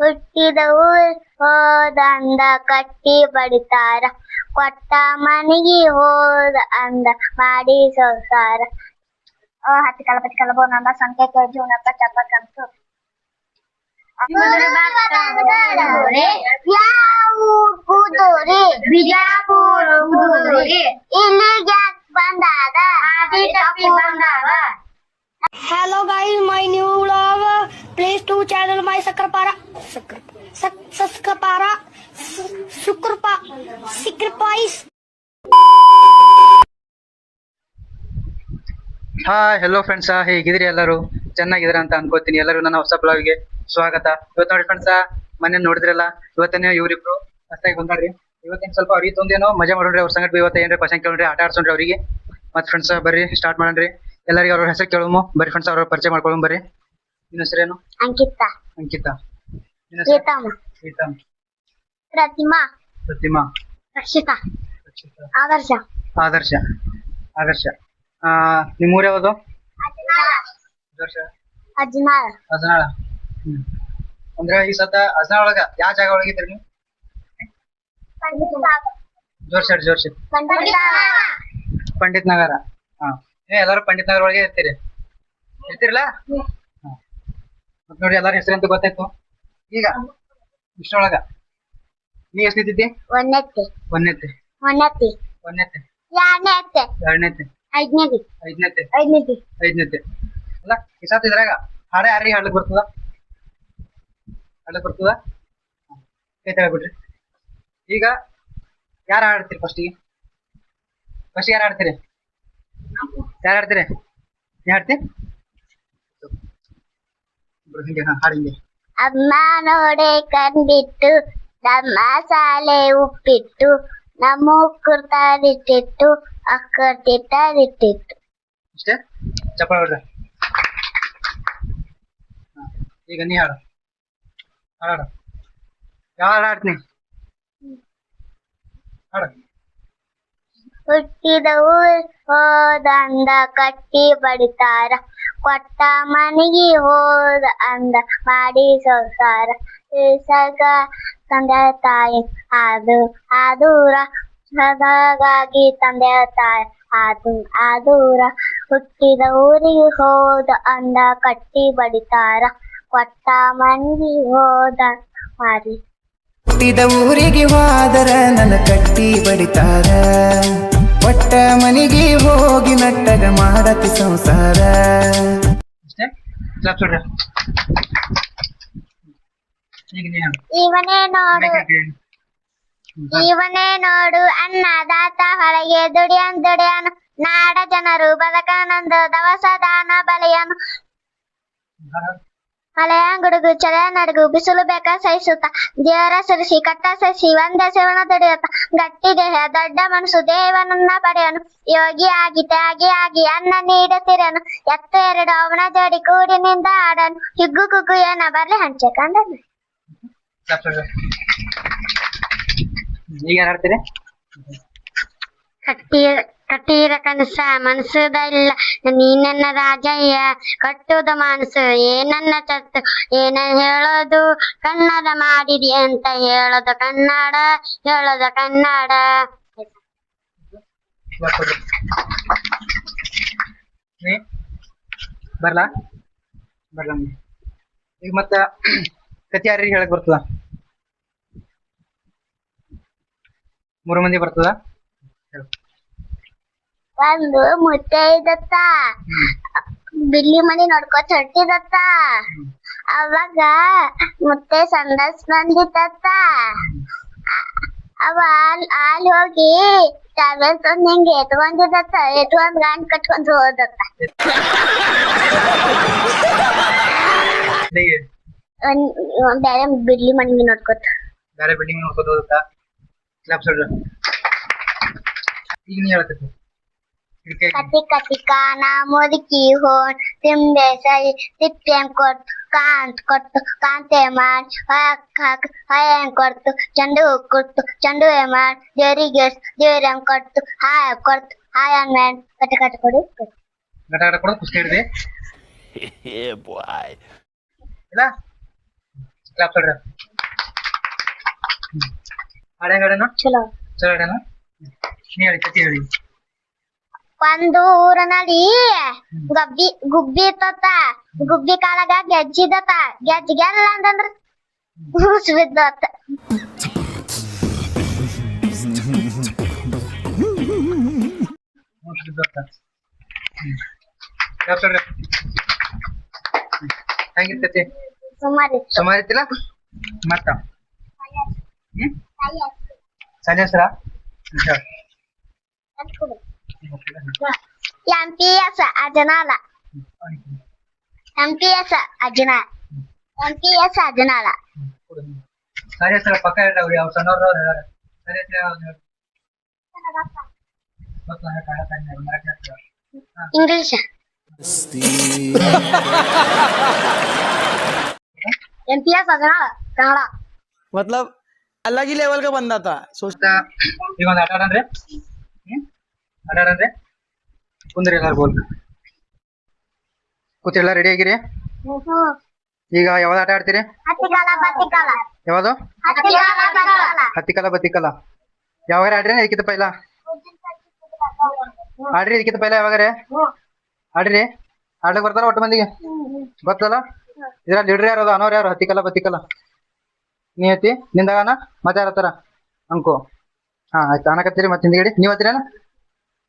ಹುಟ್ಟಿದ ಊರ್ ಹೋದಂದ ಕಟ್ಟಿ ಬಡಿತಾರ, ಕೊಟ್ಟ ಮನಿಗಿ ಹೋದ ಅಂದ ಮಾಡಿ ಸಂಸಾರ. ಹತ್ತಿ ಕಲಪತಿ ಕಲಬೋ ನಂದ ಸಂಖ್ಯೆ ಜೀವನಪ್ಪ ಚಪ್ಪಕ್ಕಂತು. ಬಿಜಾಪುರ ಇಲ್ಲಿಗೆ ಬಂದಾದ Hello guys, my new vlog. Please to channel my Sakrapara. Sakrapais. Hi hello friends, ಹೇಗಿದ್ರಿ? ಎಲ್ಲರೂ ಚೆನ್ನಾಗಿದ್ದೀರಾ ಅಂತ ಅನ್ಕೋತೀನಿ. ಎಲ್ಲರೂ ನನ್ನ ಹೊಸ ಬ್ಲಾಗ್ಗೆ ಸ್ವಾಗತ. ಇವತ್ತು ನೋಡಿ ಫ್ರೆಂಡ್ಸ್, ಮನೆ ನೋಡಿದ್ರಲ್ಲ, ಇವತ್ತನೇ ಇವ್ರಿಬ್ರು ಹೊಸದಾಗಿ ಬಂದಾಡ್ರಿ. ಇವತ್ತೇನು ಸ್ವಲ್ಪ ಅವ್ರಿಗೆ ತೊಂದೇನೋ ಮಜಾ ಮಾಡೋಣ್ರಿ. ಅವ್ರ ಸಂಗಟ ಇವತ್ತು ಏನ್ರಿ ಕ್ವಶನ್ ಕೇಳ್ರಿ, ಆಟ ಆಡ್ಸೋಣ್ರಿ ಅವ್ರಿಗೆ. ಮತ್ತೆ ಫ್ರೆಂಡ್ಸ್ ಬರ್ರಿ ಸ್ಟಾರ್ಟ್ ಮಾಡೋಣ್ರಿ. ಎಲ್ಲರಿಗೆ ಅವ್ರ ಹೆಸರು ಕೇಳೋಮು ಬರ್ರಿ ಫ್ರೆಂಡ್ಸ್. ಅವ್ರ ಪರಿಚಯ ಮಾಡ್ಕೊಳ್ಳೋಣ ಬರ್ರಿ. ನಿನ್ನ ಹೆಸರೇನು? ಅಂಕಿತಾ, ಅಂಕಿತಾ. ಪ್ರೀತಮ್, ಪ್ರತಿಮಾ, ರಕ್ಷಿತಾ, ಆದರ್ಶ. ಆದರ್ಶ. ನಿಮ್ಮೂರು ಯಾವುದು? ಅಜ್ನಾಳ. ಅಂದ್ರೆ ಈ ಸತ ಅಜ್ನಾಳ ಒಳಗ ಯಾವ ಜಾಗ ಒಳಗಿದ್ರಿ ನೀವು? ಜೋರ್ಸಿ ಪಂಡಿತ್ ನಗರ. ಎಲ್ಲಾರು ಪಂಡಿತ್ ನಗರ ಒಳಗೆ ಇರ್ತಿರಲ್ಲ? ಮತ್ ನೋಡಿ ಎಲ್ಲಾರ ಹೆಸರು ಅಂತ ಗೊತ್ತಾಯ್ತು. ಈಗ ಇಷ್ಟೊಳಗ ನೀ ಎಷ್ಟಿದ್ದಿ? ಒಂದನೇತಿ, ಎರಡನೇತಿ, ಐದನೇತಿ. ಅಲ್ಲ ಈ ಸತ ಇದ್ರಾಗ ಹಾಡ ಯಾರಿಗೆ ಹಾಡ್ಲಿಕ್ ಬರ್ತದ? ಹೇಳ್ಬಿಡ್ರಿ. ಈಗ ಯಾರು ಹಾಡ್ತೀರಿ ಫಸ್ಟಿಗೆ ಯಾರು ಹಾಡ್ತೀರಿ? ನೀ ಹಾಡ್ತಿ? ಹಾಡಿಂಗೆ. ಅಮ್ಮ ನೋಡೆ ಕಂಡಿಟ್ಟು ನಮ್ಮ ಸಾಲೆ ಉಪ್ಪಿಟ್ಟು, ನಮ್ಮ ಕುರ್ತಾರಿಟ್ಟಿಟ್ಟು ಅಕ್ಕಟ್ಟಿಟ್ಟಿಟ್ಟು. ಅಷ್ಟೇ, ಚಪ್ಪಾಳೆ ಹೊಡ್ರಿ. ಈಗ ನೀ ಹಾಡು. ಯಾವ ಹಾಡು ಹಾಡ್ತೀನಿ? ಹಾಡು. ಹುಟ್ಟಿದ ಊರ್ ಹೋದಂದ ಕಟ್ಟಿ ಬಡಿತಾರ, ಕೊಟ್ಟ ಮನಿಗಿ ಹೋದ ಅಂದ ಮಾಡಿ ಸಂಸಾರ. ಸಗ ತಂದೆ ತಾಯಿ ಆದೂರ, ಸದಾಗಾಗಿ ತಂದೆ ತಾಯಿ ಆದೂರ. ಹುಟ್ಟಿದ ಊರಿಗೆ ಹೋದ ಅಂದ ಕಟ್ಟಿ ಬಡಿತಾರ, ಕೊಟ್ಟ ಮನಿಗಿ ಹೋದ ಮಾರಿ. ಹುಟ್ಟಿದ ಊರಿಗೆ ಹೋದರ ನನ್ನ ಕಟ್ಟಿ ಬಡಿತಾರ, ಒಟ್ಟ ಮನಿಗೆ ಹೋಗಿ ನಟ್ಟಗ ಮಾಡತಿ ಸಂಸಾರ. ಅಷ್ಟೇ, ಇವನೇ ನೋಡು ಅನ್ನದಾತ, ಹೊರಗೆ ದುಡಿಯನು ನಾಡ ಜನರು ಬದಕನಂದ ದವಸದಾನ ಬಲೆಯನು. ಹಳೆಯ ಗುಡುಗು ಚಳೆಯ ನಡುಗು ಬಿಸಿಲು ಬೇಕ ಸಹಿಸುತ್ತ, ದೇವರ ಸರಿಸಿ ಕಟ್ಟ ಸರಿಸಿ ಒಂದೇ ಸೇವನ ತಡೆಯುತ್ತ. ಗಟ್ಟಿ ದೇಹ ದೊಡ್ಡ ಮನಸ್ಸು ದೇವನನ್ನ ಪಡೆಯನು, ಯೋಗಿ ಆಗಿ ತ್ಯಾಗಿ ಆಗಿ ಅನ್ನ ನೀಡುತ್ತಿರನು. ಎತ್ತು ಎರಡು ಅವನ ಜೋಡಿ ಕೂಡಿನಿಂದ ಆಡನು, ಹಿಗ್ಗು ಕುಗ್ಗು ಏನ ಬರ್ಲಿ ಹಂಚೆ ಕಂಡನು. ಈಗ ಯಾರು ಹಾಡ್ತೀರಿ? ಕಟ್ಟೀರ ಕನಸ ಮನಸ್ಸುದ ಇಲ್ಲ ನೀನನ್ನ ರಾಜಯ್ಯ, ಕಟ್ಟುದ ಮನಸ್ಸು ಏನನ್ನ ಚತ್ತು ಏನ ಹೇಳೋದು ಕನ್ನಡ ಮಾಡಿದಿ ಅಂತ ಹೇಳೋದು ಕನ್ನಡ. ಬರ್ಲಾ ಈಗ ಮತ್ತ ಕತಿ ಯಾರಿಗೆ ಹೇಳಕ್ ಬರ್ತದ? 3 ಮಂದಿ ಬರ್ತದ? ಒಂದು ಮುತ್ತೆ ಇದ್ದತ್ತ, ಬಿಲ್ಲಿ ಮನಿ ನೋಡ್ಕೊತ ಹೊಟ್ಟಿದತ್ತ. ಅವಾಗ ಮುತ್ತೆ ಸಂಡಸ್ ಬಂದಿತ್ತ. ಅವ ಅಲ್ಲಿ ಹೋಗಿ ಟ್ಯಾಬ್ಲೆಟ್ ತಂದ್ ಹಿಂಗೆ ಎತ್ಕೊಂಡಿದತ್ತ, ಎತ್ಕೊಂಡ್ ಗಾಂಡ್ ಕಟ್ಕೊಂಡ್ ಹೋದತ್ತ. ಬೇರೆ ಬಿಡ್ಲಿ ಮನಿಗೆ ನೋಡ್ಕೊತ ಹೋದತ್ತ. ಈಗ ನೀ ಹೇಳ್ತೈತಿ. ಕತಿ ಕಾನ ಮುದುಕಿ ಹೋನ್ ತಿಂಬೆ ಸೈ ತಿಪ್ಪೆನ್ ಕೊಟ್ಟು ಕಾಂತೆ ಮಾಡಿ ಹಾಯನ್ ಕೊಡ್ತು, ಚೆಂಡು ಚೆಂಡು ಮಾಡಿ ದೇವರಿಗೆ ದೇವ್ರನ್ ಕೊಟ್ಟು ಹಾಯನ್ ಮಾಡಿ ಕಟ್ಟ ಕೊಡು ಕುಸ್ತಿ ಹಿಡಿದೆ ಇಲ್ಲ ಕ್ಲಾಪ್ ಕೊಡ್ರಿ. ಹಾಡ ಹೆಂಗಡನು ಚಲೋ. ಚಲೋ ಹಾಡನು. ನೀ ಹೇಳಿ ಕತಿ ಹೇಳಿ. ಒಂದು ಊರಿನಲ್ಲಿ ಗುಬ್ಬಿ ಇತ್ತ. ಗುಬ್ಬಿ ಕಾಲಾಗ ಗೆಜ್ಜಿದತ್ತ. ಗೆಜ್ಜಿ ಗೆಲ್ಲ ಅಂತಂದ್ರ ಹೂಸ್ ಬಿದ್ದತ್ತ. ಹೆಂಗಿರ್ತೈತಿ? ಸುಮಾರಿ ಸುಮಾರಿತ್ತಿಲ್ಲ ಮತ್ತ ಸನ್ಯಾಸರ ಎಂಪಿಎಸ್ ಅಜನಾಲ. ಎಂಪಿಎಸ್ ಅಜನಾಲ. ಎಂಪಿಎಸ್ ಅಜನಾಲ. ಸನ್ಯಾಸರ ಪಕ್ಕ ಇರ್ತಾವ್ರಿ. ಅವ್ ಸಣ್ಣವ್ರು ಸನ್ಯಾಸರ ಇಂಗ್ಲಿಷ್. MPS अजनाला कन्नड़. मतलब अलग ही लेवल का बंदा था. सोचता ಈಗ ಒಂದು ಆಟ ಆಡನ್ರಿ. ಆಟ ಆಡನ್ರಿ. ಕುಂದ್ರಿ ಎಲ್ಲಾರು ಗೋಲ್ ಕೂತಿ ಎಲ್ಲ ರೆಡಿ ಆಗಿರಿ. ಈಗ ಯಾವ್ದು ಆಟ ಆಡ್ತೀರಿ? ಹತ್ತಿಕಾಲ ಬತ್ತಿಕಾಲ. ಯಾವ್ದು? ಹತ್ತಿಕಾಲ ಬತ್ತಿಕಾಲ. ಹತ್ತಿಕಲ ಬತ್ತಿಕಲ ಯಾವಾಗ ಆಡ್ರಿ? ಇದಕ್ಕಿಂತ ಪೈಲ ಆಡ್ರಿ. ಇದಕ್ಕಿಂತ ಪೈಲ ಯಾವಾಗಾರೆ ಆಡ್ರಿ. ಆಡ್ಲಿಕ್ಕೆ ಬರ್ತಾರ ಒಟ್ಟು ಮಂದಿಗೆ ಗೊತ್ತಲ್ಲ? ಇದ್ರ ಲೀಡರ್ ಯಾರು? ಅದು ಅನೋರ್ ಯಾರು? ಹತ್ತಿಕಲ ಬತ್ತಿಕಲ ನೀ ಐತಿ ನಿಂದಾಗನ ಮತ್ತೆ ಯಾರತ್ತಾರ ಅನ್ಕೋ. ಹಾ ಆಯ್ತು ಅನ್ನಕತ್ತೀರಿ. ಮತ್ತೆ ಹಿಂದ್ಗಡಿ ನೀವ್ ಹತ್ತೀರೇನ?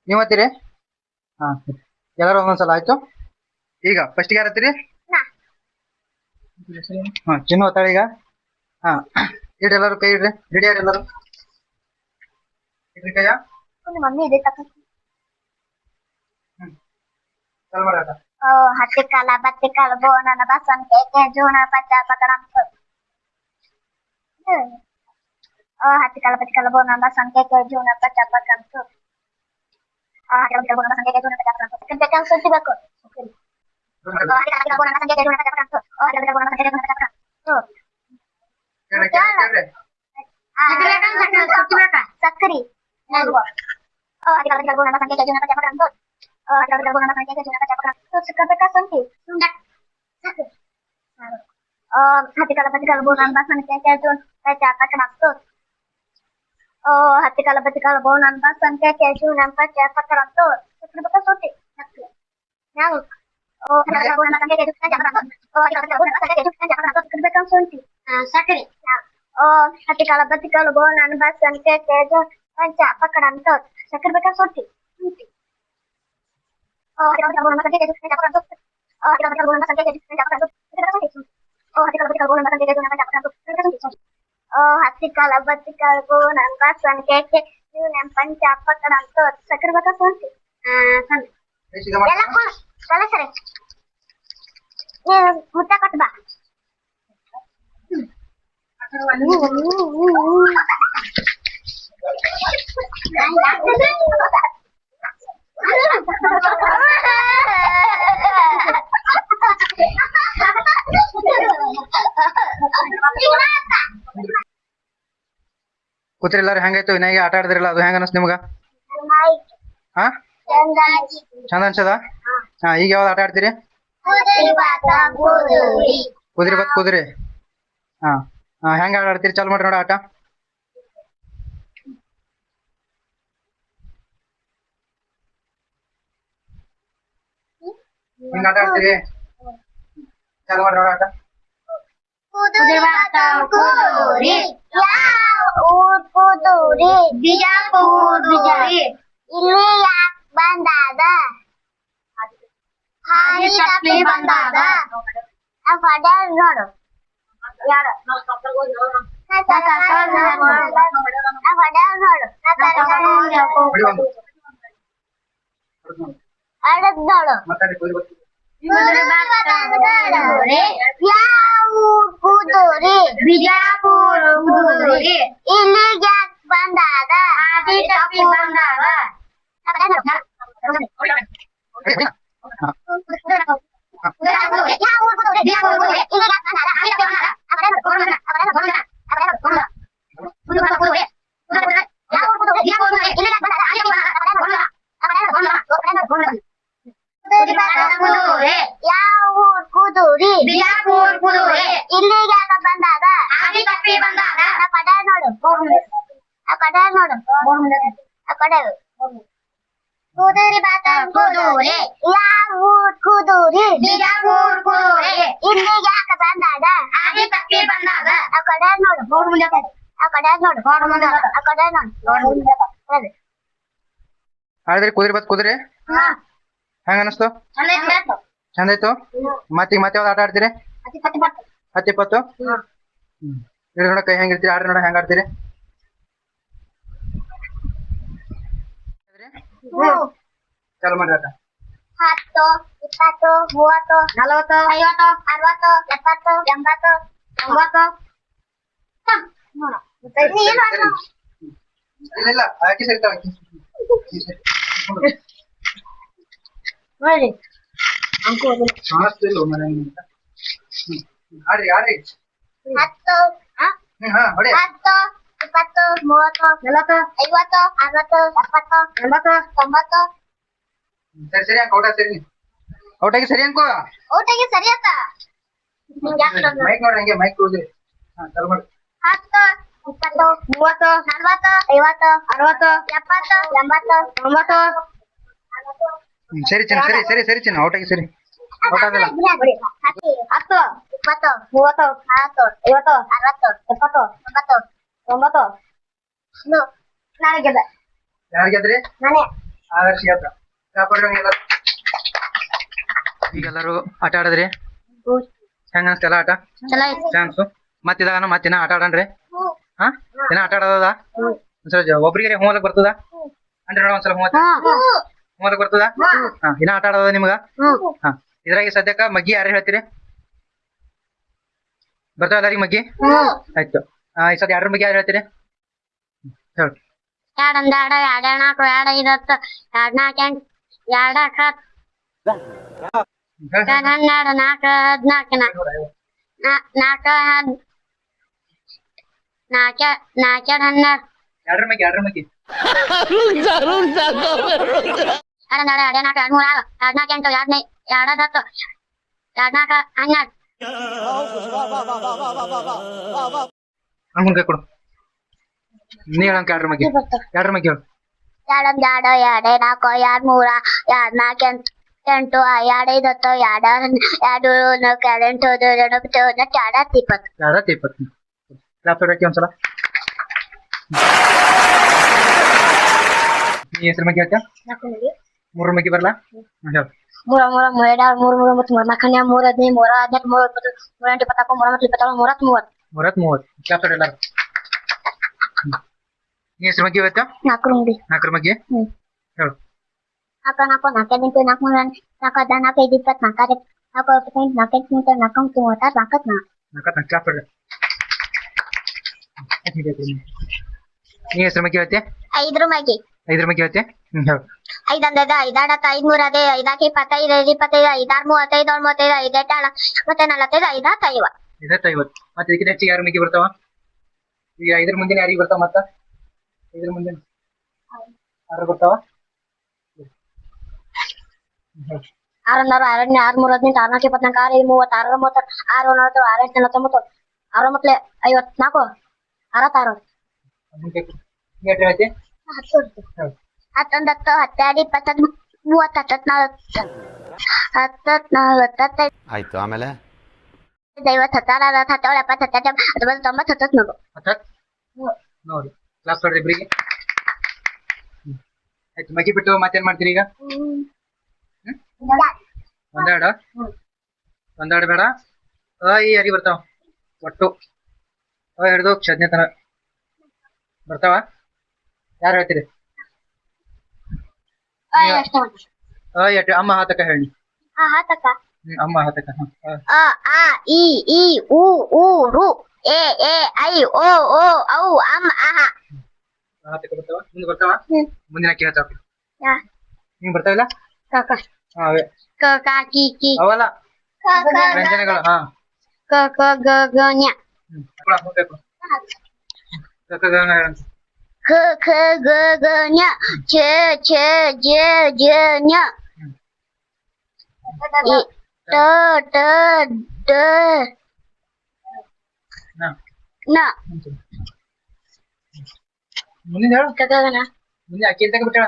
ನೀವ್ ಹತ್ತೀರಿ? ಹಾ ಎಲ್ಲಾರು ಒಂದೊಂದ್ಸಲ ಆಯ್ತು. ಈಗ ಫಸ್ಟ್ ಯಾರು ಹತ್ತೀರಿ? ಹಾ ಚಿನ್ನು ಹತ್ತಾಳ ಈಗ. ಹಾ ಇಡ್ರಿ ಎಲ್ಲಾರು ಕೈ ಇಡ್ರಿ. ರೆಡಿ ಯಾರು ಎಲ್ಲಾರು? ಇಡ್ರಿ ಕೈಯ. ಮಮ್ಮಿ ಇದೆ ತಕ್ಕ. ಚಾಲು ಮಾಡಿ ಆಟ. ಹತ್ತಿಕಾಲ ಬತ್ತಿಕಾಲ ಬೋನನ ಬಸನ್ ಕೇಕೆ ಜೂನ ಪಚ್ಚ ಪಕಡಂ. ಹತ್ತಿಕಾಲ ಬತ್ತಿಕಾಲ ಬೋನನ ಬಸನ್ ಕೇಕೆ ಜೂನ ಪಚ್ಚ ಪಕಡಂ. ಸುತ್ತಿಬೇಕು. ಸಕ್ಕರಿ ಹತ್ತಿಕಾಲ ಬತ್ತಿಕಾಲ ಬೋನನ ಬಸನ್ ಕೇಕೆ ಜೂನ ಪಚ್ಚ ಪಕಡಂ. ಹತ್ತಿಕಾಲ ಬತ್ತಿಕಾಲ ಬೋನನ ಬಸನ್ ಕೇಕೆ ಜೂನ ಪಚ್ಚ ಪಕಡಂ. ಸುತ್ತಿ ನಾವು ಸಕ್ಕರೆ. ಹತ್ತಿಕಾಲ ಬತ್ತಿಕಾಲ ಬೋನನ ಬಸನ್ ಕೇಕೆ ಜೂನ ಪಚ್ಚ ಪಕಡಂ. ಸಕ್ಕರೆ ಬೇಕಾ ಸುತ್ತಿ. ಹತ್ತಿಕಾಲ ಬತ್ತಿಕಾಲ ಬೋನನ ಬಸನ್ ಕೇಕೆ ಜೂನ ಪಚ್ಚ ಪಕಡಂ. ಸಕ್ಕರೆ ಬೇಕಾ ಸುತ್ತಿ. ಎಲ್ಲ ಕಲ ಸರಿ ಮುಟ್ಟ ಕೊಟ್ಟು ಬಾ. ಕೂತ್ರಿ ಎಲ್ಲಾರು. ಹೆಂಗಾಯ್ತು ವಿನಾಯಿಗೆ ಆಟ ಆಡಿದ್ರಲ್ಲ? ಅದು ಹೆಂಗ ಅನಸ್ ನಿಮ್ಗ? ಹಾ ಚಂದ ಅನ್ಸದ? ಹಾ ಈಗ ಯಾವ್ದು ಆಟ ಆಡ್ತೀರಿ? ಕುದುರೆ ಬತ್ ಕುದುರೆ. ಹಾ ಹೆಂಗ ಆಟ ಆಡ್ತೀರಿ? ಚಾಲು ಮಾಡ್ರಿ ನೋಡ ಆಟ. ಹೆಂಗ ಆಟ ಆಡ್ತೀರಿ? ಚಾಲು ಮಾಡ್ರಿ ನೋಡ ಆಟ. ಇಲ್ಲಿ ಯಾಕೆ ಬಂದಾದ? ಹಾರಿ ತಪ್ಪಿ ಬಂದಾದ. ನೋಡು ಅಡದ್ ನೋಡು. ಯಾವ ಕುದುರೆ? ಬಿಜಾಪುರ ಕುದುರೆ. ಇಲ್ಲಿಗೆ ಯಾಕೆ ಬಂದಾದ? ಹಾದಿ ತಪ್ಪಿ ಬಂದಾದ. ಯಾವ ಕುದುರೆ? ಬಿಜಾಪುರ ಕುದುರೆ. ಇಲ್ಲಿಗೆ ಯಾಕೆ ಬಂದಾದ? ಆ ಕಡೆ ನೋಡು ಆ ಕಡೆ ಕುದುರೆ ಬಾತ ಕುದುರೆ ಯಾವ ಕುದುರೆ ಬಿಜಾಪುರ್ ಕುದುರೆ ಇಲ್ಲಿಗೆ ಯಾಕೆ ಬಂದಾಗ ಆಗಿ ತಪ್ಪಿ ಬಂದಾಗ ಆ ಕಡೆ ನೋಡು ಬೋರ್ಡ್ ಮುಂದೆ ಆ ಕಡೆ ನೋಡು ಬೋರ್ಡ್ ಮುಂದೆ ಆ ಕಡೆ ನೋಡು ಆದ್ರೆ ಕುದುರೆ ಬತ್ ಕುದುರೆ ಹೆಂಗ ಅನಸ್ತು ಚಂದ ಆಯ್ತು ಮತ್ತೆ ಯಾವ್ದು ಆಟ ಆಡ್ತೀರಿ ಹತ್ತಿಪ್ಪತ್ತು ಹೇಳಿ ನೋಡ ಕೈ ಹೆಂಗಿರ್ತೀರಿ ಆಡ್ರಿ ನೋಡ ಹೆಂಗ ಆಡ್ತೀರಿ ಚಾಲು ಮಾಡ್ರಿ ಆಟ 10 20 30 40 50 60 70 80 90 ಇಲ್ಲ ಆಕಿ ಸರಿತಾವ ನೋಡಿ ಸಮಸ್ತಿಲ್ಲ ಮನೆ ಆಡ್ರಿ ಆಡ್ರಿ 10 ಹಾ ಹೊಡೆ 10 20 30 40 50 60 70 80 90 ಸರಿ ಸರಿ ಅಂಕ ಔಟ ಸರಿ ಔಟಾಗಿ ಸರಿ ಅನ್ಕೋ ಊಟಕ್ಕೆ ಸರಿ ಆತ ಮೈಕ್ ನೋಡ್ರಿ ಹಂಗೆ ಮೈಕ್ ಹೋದ್ರಿ ಹಾ ಚಾಲು ಮಾಡಿ 10 20 30 40 50 60 70 80 90 ಸರಿ ಚಿನ್ನ ಸರಿ ಸರಿ ಸರಿ ಚಿನ್ನ ಔಟಾಗಿ ಸರಿ ಔಟ್ ಆಗಲ್ಲ 10 20 30 40 50 60 70 80 90 ನಾನು ಗೆದ್ದೆ ಯಾರು ಗೆದ್ರಿ ನಾನೇ ಆದರ್ಶ ಗೆದ್ದ ಕಾಪಾಡ್ರಿ ಎಲ್ಲರೂ ಈಗ ಎಲ್ಲರೂ ಆಟ ಆಡದ್ರಿ ಹೆಂಗ ಅನ್ಸ್ತೆಲ್ಲ ಆಟ ಚಲೋ ಐತಿ ಚಾನ್ಸು ಮತ್ತಿದಾಗ ಮತ್ತಿನ ಆಟ ಆಡನ್ರಿ ಹಾ ದಿನ ಆಟ ಆಡೋದ ಒಂದ್ಸಲ ಒಬ್ರಿಗೆ ಹೋಗ್ಲಕ್ ಬರ್ತದ ಅಂದ್ರೆ ನೋಡ ಒಂದ್ಸಲ ಹೋಗ್ಲಕ್ ಬರ್ತದ ಹಾ ಇನ್ನ ಆಟ ಆಡೋದ ನಿಮ್ಗ ಹಾ ಇದ್ರಾಗ ಸದ್ಯಕ್ಕ ಮಗ್ಗಿ ಯಾರು ಹೇಳ್ತೀರಿ ಬರ್ತಾವ ಎಲ್ಲರಿಗೆ ಮಗ್ಗಿ ಆಯ್ತು ಈ ಸದ್ಯ ಎರಡ್ರ ಬಗ್ಗೆ ಯಾರು ಹೇಳ್ತೀರಿ ಹೇಳಿ ಎರಡೊಂದ್ ಎರಡು ಎರಡು ನಾಲ್ಕು ಎರಡು ಐದು ಹತ್ತು ಎರಡು ನಾಲ್ಕು ಎಂಟು ಎರಡು ಹತ್ತು ಎರಡು ಹನ್ನೆರಡು ನಾಲ್ಕು ಹದಿನಾಲ್ಕು ನಾಲ್ಕು ನಾಲ್ಕು ಹನ್ನೆರಡು ಎರಡ್ರ ಬಗ್ಗೆ ಎರಡು ನಾಲ್ಕು ಎರಡು ಮೂರು ಎರಡು ನಾಲ್ಕು ಎಂಟು ಎರಡು ಹತ್ತು ಎರಡು ನಾಲ್ಕು ಹನ್ನೆರಡು ಹಂಗ ಕೈ ಕೊಡು ನೀ ಹೇಳಂಕ ಎರಡ್ರ ಬಗ್ಗೆ ಎರಡ್ರ ಬಗ್ಗೆ ಹೇಳು ಎರಡೊಂದ್ ಎರಡು ಎರಡು ನಾಲ್ಕು ಎರಡು ಮೂರ ಎರಡು ನಾಲ್ಕು ಎಂಟು ಎರಡು ಐದು ಹತ್ತು ಎರಡು ನಾಲ್ಕು ಎರಡು ಎಂಟು ಎರಡು ಹತ್ತು ಇಪ್ಪತ್ತು ಎರಡತ್ತು ಇಪ್ಪತ್ತು ಲ್ಯಾಪ್ಟಾಪ್ ಹಾಕಿ ಒಂದ್ಸಲ ನೀ ಹೆಸರು ಬಗ್ಗೆ ಹೇಳ್ತಾ ಮೂರ ಬಗ್ಗೆ ಬರಲ್ಲ ಹೇಳು ಮೂರ ಮೂರ ಎರಡು ಮೂರು ಮೂರು ಮತ್ತು ಮೂರು ನಾಲ್ಕನೇ ಮೂರು ಹದಿನೈದು ಮೂರ ಹದಿನೆಂಟು ಮೂರು ಇಪ್ಪತ್ತು ಮೂರ ಎಂಟು ಇಪ್ಪತ್ತಾಕು ಮೂರ ಮತ್ತು ಇಪ್ಪತ್ತೇಳು ಮೂವತ್ತು ಮೂವತ್ತು ಲ್ಯಾಪ್ಟಾಪ್ ಎಲ್ಲಾರು ನೀ ಹೆಸರು ಬಗ್ಗೆ ಹೇಳ್ತಾ ನಾಲ್ಕರ ಬಗ್ಗೆ ಹೇಳು ನಾಲ್ಕು ನಾಲ್ಕೈದು ನಾಲ್ಕು ಮೂರು ನಾಲ್ಕು ಹದಿನಾಲ್ಕು ನಾಲ್ಕು ಐದು ಇಪ್ಪತ್ತು ನಾಲ್ಕು ಇಪ್ಪತ್ತೆಂಟು ನಾಲ್ಕು ಎಂಟು ನಾಲ್ಕು ಮೂವತ್ತಾರು ನಾಲ್ಕು ಲ್ಯಾಪ್ಟಾಪ್ ನೀ ಹೆಸರು ಬಗ್ಗೆ ಹೇಳ್ತೆ ಐದ್ರ ಮ್ಯಾಗಿ ಐದ್ರ ಬಗ್ಗೆ ಹೇಳ್ತೆ ಹೇಳು ಐದೊಂದ್ ಐದಾಡತ್ತ ಐದ್ ಮೂರ್ ಅದೇ ಐದಾಕ ಇಪ್ಪತ್ತೈದು ಇಪ್ಪತ್ತೈದು ಐದಾರು ಮೂವತ್ತೈದು ಮೂವತ್ತೈದು ಐದೆಟ್ಟ ಮತ್ತೆ ನಲವತ್ತೈದು ಐವತ್ತು ಐವತ್ತು ಮತ್ತೆ ಇದಕ್ಕಿಂತ ಹೆಚ್ಚಿಗೆ ಯಾರ ಬಗ್ಗೆ ಬರ್ತಾವ ಈಗ ಐದ್ರ ಮುಂದಿನ ಯಾರಿಗೆ ಬರ್ತಾವ ಮತ್ತ ಐದ್ರ ಮುಂದಿನ ಯಾರು ಬರ್ತಾವ ಆರೊಂದಾರು ಎರಡನೇ ಆರು ಮೂರು ಹದಿನೆಂಟು ಆರ್ನಾಲ್ಕು ಇಪ್ಪತ್ನಾಲ್ಕು ಆರು ಐದು ಮೂವತ್ತು ಆರು ಮೂವತ್ತು ಆರು ನಲವತ್ತು ಆರು ಎಂಟು ನಲವತ್ತೊಂಬತ್ತು ಆರು ಮಕ್ಳೆ 54 66 ಹೇಳ್ತಿ ಹತ್ತೊಂಬತ್ತು ಹತ್ತೆರಡು ಇಪ್ಪತ್ತೊಂದು ಮೂವತ್ತು ಹತ್ತೊಂಬತ್ತು ಆಯ್ತು ಆಮೇಲೆ ಐವತ್ತು ಹತ್ತಾರು ಅರವತ್ತು ಹತ್ತೇಳು ಎಪ್ಪತ್ತು ಹತ್ತೆರಡು ಹತ್ತೊಂಬತ್ತು ತೊಂಬತ್ತು ಹತ್ತೊಂಬತ್ತು ನೋಡಿ ಕ್ಲಾಸ್ ನೋಡ್ರಿ ಇಬ್ರಿಗೆ ಆಯ್ತು ಮಗಿ ಬಿಟ್ಟು ಮತ್ತೇನ್ ಮಾಡ್ತೀರಿ ಈಗ ಒಂದೆರಡು ಬೇಡ ಈ ಅರಿ ಬರ್ತಾವ ಒಟ್ಟು ಹಿಡಿದು ಕ್ಷಜ್ಞೆ ತನ ಬರ್ತಾವ ಯಾರು ಹೇಳ್ತೀರಿ ಎಟ್ಟು ಅಮ್ಮ ಹಾತಕ ಹೇಳಿ ಅಮ್ಮ ಹಾತಕ ಅ ಆ ಇ ಈ ಉ ಊ ರು ಎ ಐ ಓ ಔ ಅಂ ಅಹ ಹಾತಕ ಬರ್ತಾವ ಮುಂದೆ ಬರ್ತಾವ ಮುಂದಿನ ಕೇಳ್ತಾವ ನಿಂಗೆ ಬರ್ತಾವಿಲ್ಲ ಅವೇ ಕ ಕ ಕಿ ಕಿ ಅವಲ್ಲ ವ್ಯಂಜನಗಳು ಹಾ ಕ ಕ ಗ ಗ ಞ ಖ ಖ ಗ ಗ ಞ ಛ ಛ ಜ ಜ ಞ ಟ ಟ ಡ ನ ಮುಂದಿನ ಹೇಳು ಗಗನ ಮುಂದೆ ಅಕ್ಕಿ ತಕ ಬಿಟ್ಟಾಳ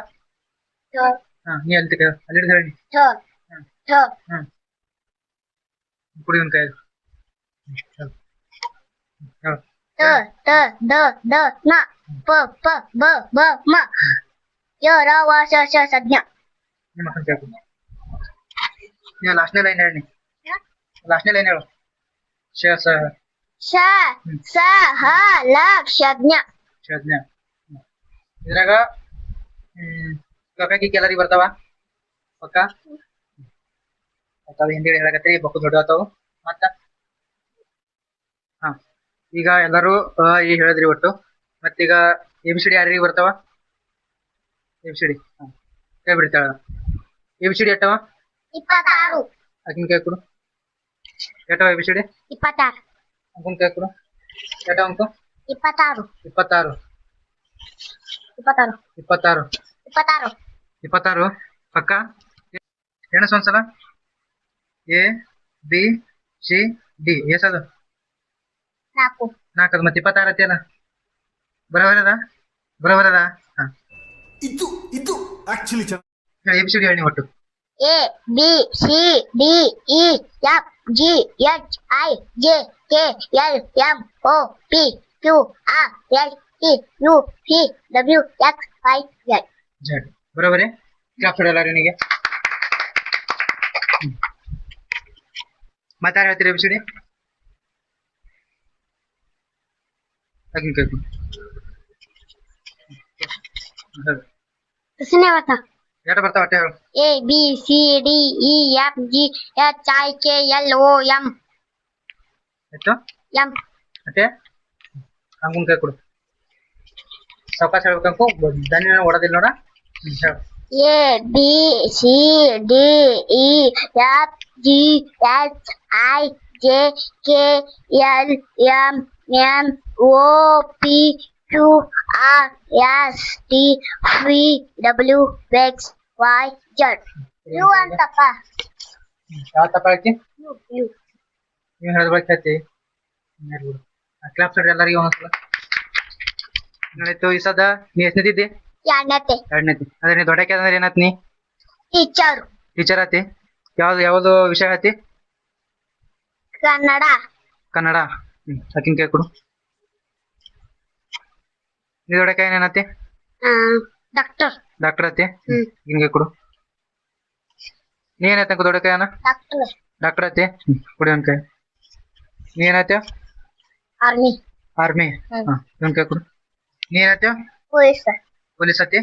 ಠ ಹಾ ನೀ ಅಲ್ಲಿ ತಕ ಅಲ್ಲಿ ಹೇಳಿ ಠ ಠ ಹ್ಮ್ ಕುಡಿ ಒಂದ್ ಕೈ ಹೇಳು ತ ತ ದ ದ ನ ಪ ಪ ಬ ಬ ಮ ಯ ರ ವ ಶ ಶ ಸಜ್ಞ ನಿಮ್ಮ ಅಕ್ಕನ ಕೇಳ್ಕೊ ನೀ ಲಾಸ್ಟ್ನೇ ಲೈನ್ ಹೇಳಿ ಲಾಸ್ಟ್ನೇ ಲೈನ್ ಹೇಳು ಶ ಸ ಶ ಸ ಹ ಲ ಕ್ಷಜ್ಞ ಕ್ಷಜ್ಞ ಇದ್ರಾಗ ಕಕಾಕಿ ಕೆಲರಿ ಬರ್ತಾವ ಪಕ್ಕ ಅತಾವ ಹಿಂದಿ ಹೇಳಕತ್ರಿ ಬಕ್ಕು ದೊಡ್ಡ ಆತಾವು ಮತ್ತ ಹಾ ಈಗ ಎಲ್ಲರೂ ಈ ಹೇಳಿದ್ರಿ ಒಟ್ಟು ಮತ್ತೀಗ ABCD ಯಾರಿಗೆ ಬರ್ತಾವ ABCD ಕೈ ಬಿಡ್ತಾಳ ABCD ಎಟ್ಟವ 26 ಆಕಿನ ಕೈ ಕೊಡು ಎಟ್ಟವ ABCD 26 ಅಂಕನ್ ಕೈ ಕೊಡು ಎಟ್ಟವ ಅಂಕು 26 26 26 26 26 26 ಪಕ್ಕ ಎಣಸ್ ಒಂದ್ಸಲ ABCD ಎಸದು 4 ನಾಲ್ಕದು ಮತ್ತೆ 26 ಐತಿಯಲ್ಲ ಬರೋಬರದ ಹಾ ಇದು ಆಕ್ಚುಲಿ ಹೇಳಿ ABCD ಹೇಳಿ ಒಟ್ಟು A B C D E F G H I J K L M O P Q R S T U V W X Y Z Z ಬರೋಬರಿ ಕ್ಲಾಪ್ ಹೊಡೆಯಲ್ಲ ನಿನಗೆ ಮತ್ತೆ ಯಾರು ಹೇಳ್ತೀರಿ ABCD ಆಕಿನ ಕೈ ಕೊಡು ಧನ್ಯವಾದ ಎಷ್ಟು ಬರ್ತಾವ ಅಟ್ಟೆ ಹೇಳು A B C D E F G H I K L O M ಎಷ್ಟು M ಅಟ್ಟೆ ಹಂಗುನ್ ಕೈ ಕೊಡು ಸಾವಕಾಶ ಹೇಳ್ಬೇಕಂಕು ಧನ್ಯ ಹೊಡೋದಿಲ್ಲ ನೋಡ ಹೇಳು A B C D E F G H I J K L M N O P Q R S T V W X Y Z You ಅಂತಪ್ಪ ಯಾವ ತಪ್ಪ ಐತಿ You ನೀವು ಹೇಳ್ಬೇಕೈತಿ ಕ್ಲಾಪ್ಸ್ ಹೊಡ್ರಿ ಎಲ್ಲರಿಗೂ ಒಂದ್ಸಲ ನಡೆಯಿತು ಈ ಸದ ನೀ ಎಷ್ಟನೇತಿದ್ದಿ ಎರಡನೇತೆ ಎರಡನೇತಿ ಅದೇ ನೀ ದೊಡ್ಡಕ್ಕೆ ಅಂದ್ರೆ ಏನಾತ್ ನೀ ಟೀಚರ್ ಟೀಚರ್ ಆತಿ ಯಾವ್ದು ವಿಷಯ ಆತಿ ಕನ್ನಡ ಕನ್ನಡ ಅಕ್ಕಿನ ಕೈ ಕೊಡು ನೀ ದೊಡ್ಡಕ್ಕ ಏನೇನತಿ ಡಾಕ್ಟರ್ ಡಾಕ್ಟರ್ ಆತಿ ಅಕ್ಕಿನ ಕೈ ಕೊಡು ನೀ ಏನಾಯ್ತ ದೊಡ್ಡಕ್ಕ ಏನ ಡಾಕ್ಟರ್ ಡಾಕ್ಟರ್ ಆತಿ ಕೊಡಿ ಒಂದ್ ಕೈ ನೀ ಏನಾಯ್ತ ಆರ್ಮಿ ಆರ್ಮಿ ಒಂದ್ ಕೈ ಕೊಡು ನೀ ಏನಾಯ್ತ ಪೊಲೀಸ್ ಪೊಲೀಸ್ ಆತಿ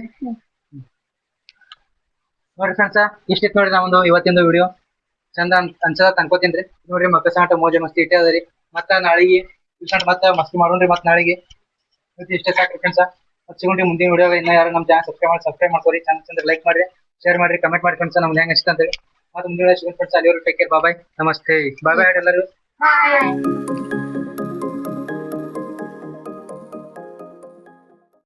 ನೋಡ್ರಿ ಫ್ರೆಂಡ್ಸ ಇಷ್ಟಿತ್ತು ನೋಡ್ರಿ ನಾವೊಂದು ಇವತ್ತಿಂದು ವಿಡಿಯೋ ಚಂದ ಅನ್ಸದ ಅನ್ಕೋತೀನ್ರಿ ನೋಡ್ರಿ ಮಕ್ಕಳ ಸಾಟ ಮೋಜೆ ಮಸ್ತಿ ಇಟ್ಟೆ ಅದರಿ ಮತ್ತ ನಾಳೆಗೆ ಮತ್ತೆ ಮಸ್ತಿ ಮಾಡೋಣ್ರಿ ಮತ್ ನಾಳೆಗೆ ಇಷ್ಟೇ ಸಾಕ್ರಿ ಫ್ರೆಂಡ್ಸ ಮತ್ತೆ ಸಿಗೋಣ್ರಿ ಮುಂದಿನ ವಿಡಿಯೋ ಇನ್ನ ಯಾರು ನಮ್ಮ ಚಾನಲ್ ಸಬ್ಸ್ಕ್ರೈಬ್ ಮಾಡ್ಕೋರಿ ಚಂದ ಲೈಕ್ ಮಾಡ್ರಿ ಶೇರ್ ಮಾಡ್ರಿ ಕಮೆಂಟ್ ಮಾಡಿ ಫ್ರೆಂಡ್ಸ್ ನಮ್ಗೆ ಹೆಂಗ್ ಅನ್ಸುತ್ತೆ ಅಂತೇಳಿ ಮತ್ತೆ ಮುಂದಿನ ಸಿಗೋಣ ಫ್ರೆಂಡ್ಸ್ ಅಲ್ಲಿವರೆಗೂ ಟೇಕ್ ಕೇರ್ ಬಾಯ್ ನಮಸ್ತೆ ಬಾಯ್ ಎಲ್ಲರೂ Bye.